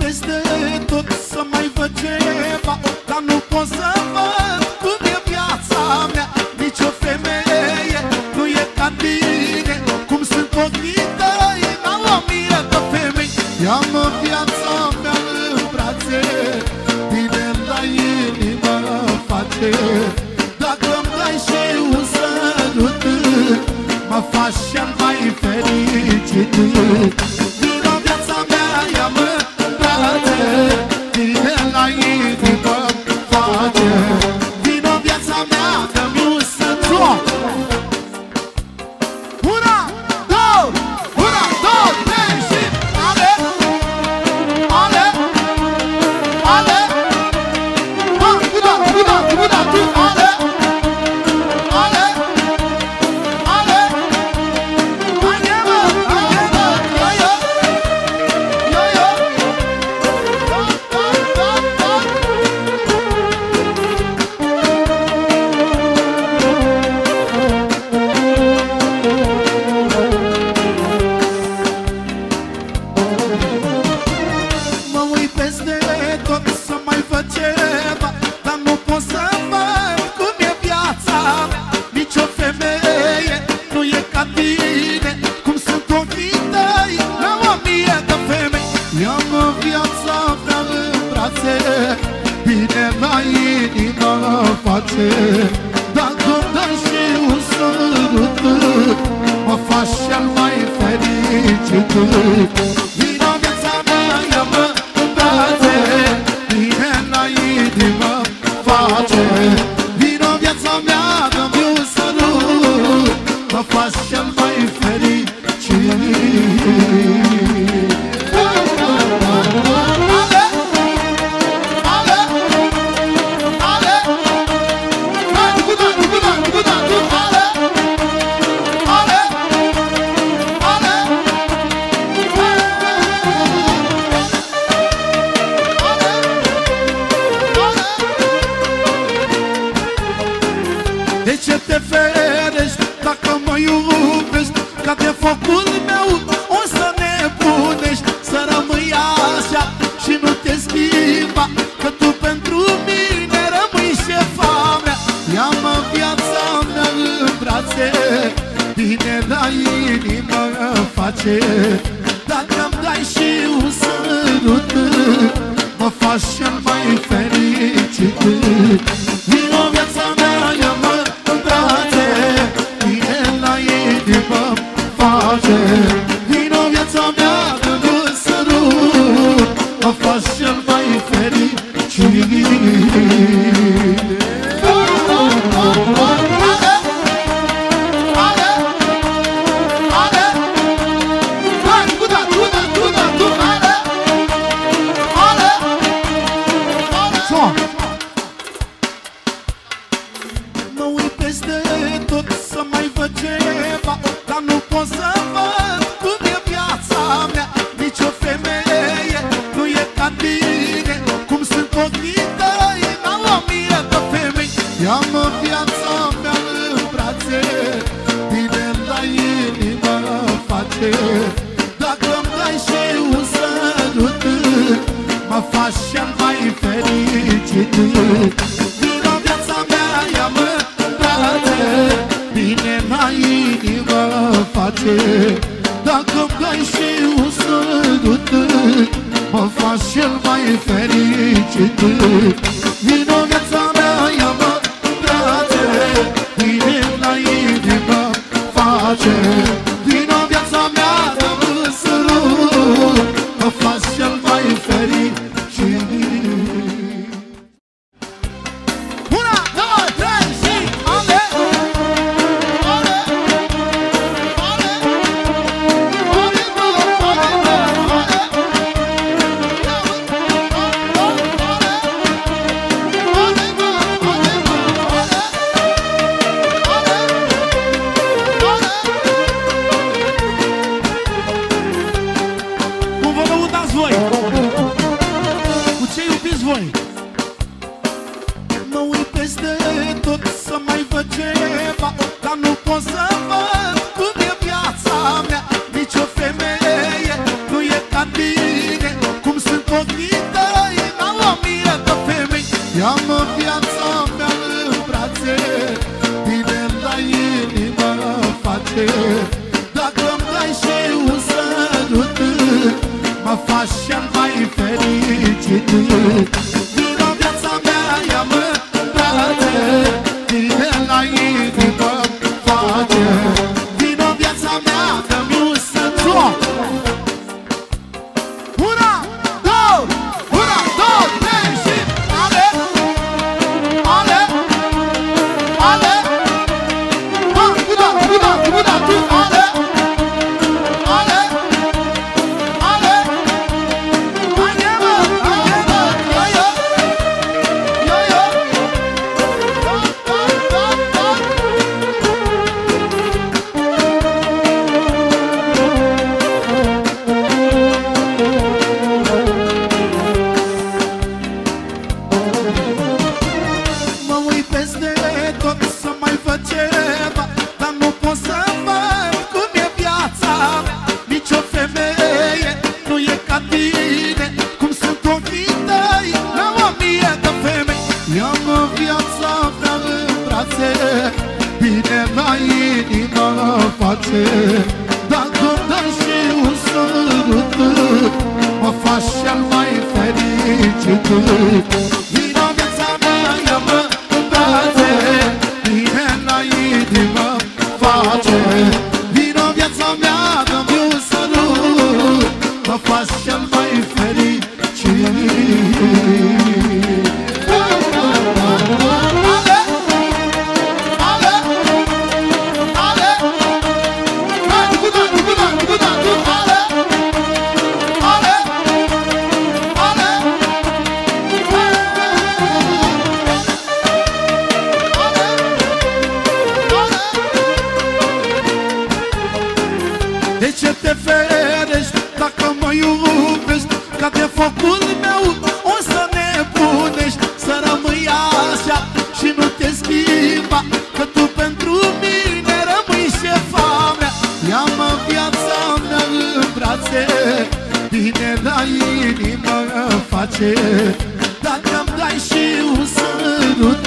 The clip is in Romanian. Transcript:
peste tot să mai văd ceva, dar nu pot să văd cum e viața mea. Nici o femeie nu e ca tine, cum sunt ochii tăi, n-au o mie de femei. Ia-mă viața mea în brațe, bine la inimă face. Dacă-mi dai și un sărut, mă faci cel mai fericit. Vino viața mea, ia-mă în brațe, bine la inimă face. Vino viața mea, dă-mi un sărut. Una, două, trei și ale, ale, ale. Mă uit peste tot să mai văd ceva, dar nu pot să văd cum e viața mea. Nici o femeie nu e ca tine, cum sunt ochii tăi, n-au o mie de femei. Ia-mă viața mea în brațe, bine la inimă face. Dacă-mi dai și un sărut, mă faci cel mai fericit. Vino viața mea, ia-mă în brațe, bine la inimă face. Vino viața mea, dă-mi un sărut, mă faci cel mai fericit. De ce te ferești dacă mă iubești? Ca de focul meu o să nebunești. Să rămâi așa și nu te schimba, că tu pentru mine rămâi șefa mea. Ia-mă viața mea în brațe, bine la inimă face. Dacă-mi dai și un sărut, mă faci cel mai fericit. Vino viața mea, ia-mă în brațe, bine la inimă face. Vino viața mea, dă-mi un sărut, mă faci cel mai fericit. Mă uit peste tot să mai văd ceva, dar nu pot să văd cum e viața mea. Nici o femeie nu e ca tine, cum sunt ochii tăi, n-au o mie de femei. Ia-mă viața mea în brațe, bine la inimă face. Dacă-mi dai și un sărut, mă faci cel mai fericit. Vino viața mea, ia-mă în brațe, bine la inimă face. Dacă-mi dai și un sărut, mă faci cel mai fericit. Vino viața mea, ia-mă în brațe, bine la inimă face. Vino viața mea, dă-mi un sărut, mă faci cel mai fericit. Una, două, trei și ale, ale, ale, ale, cum vă lăudați voi? Cu ce iubiți voi? Mă uit peste tot să mai văd ceva, dar nu pot să văd cum e viața mea. Nici o femeie nu e ca tine, cum sunt ochii tăi ca o mie de femei. Ia-mă viața mea în brațe, bine la inimă face. Dacă-mi dai și un sărut, mă faci cel mai fericit. Vino viața mea, ia-mă în brațe, bine la inimă face. Vino viața mea, dă-mi un sărut. Una, două, trei și ale, ale, ale. Cuida, tu, ale, ale, ale. Haide mă, yo-yo, yo-yo. Mă uit peste tot să mai văd ceva, dar nu pot să văd cum e viața mea. Nici o femeie nu e ca tine, cum sunt ochii tăi la o mie de femei. Ia-mă viața mea în brațe, bine la inimă face. Dacă-mi dai și un sărut, mă faci cel mai fericit. Vino viața mea, ia-mă în brațe, bine la inimă face. Vino viața mea, dă-mi un sărut, mă faci cel mai fericit. Ale, ale, ale. Hai, cuida, tu, ale, ale, ale. De ce te ferești dacă mă iubești? Ca de focul meu o să nebunești. Să rămâi așa și nu te schimba, că tu pentru mine rămâi șefa mea. Ia-mă viața mea în brațe, bine la inimă face. Dacă-mi dai și un sărut,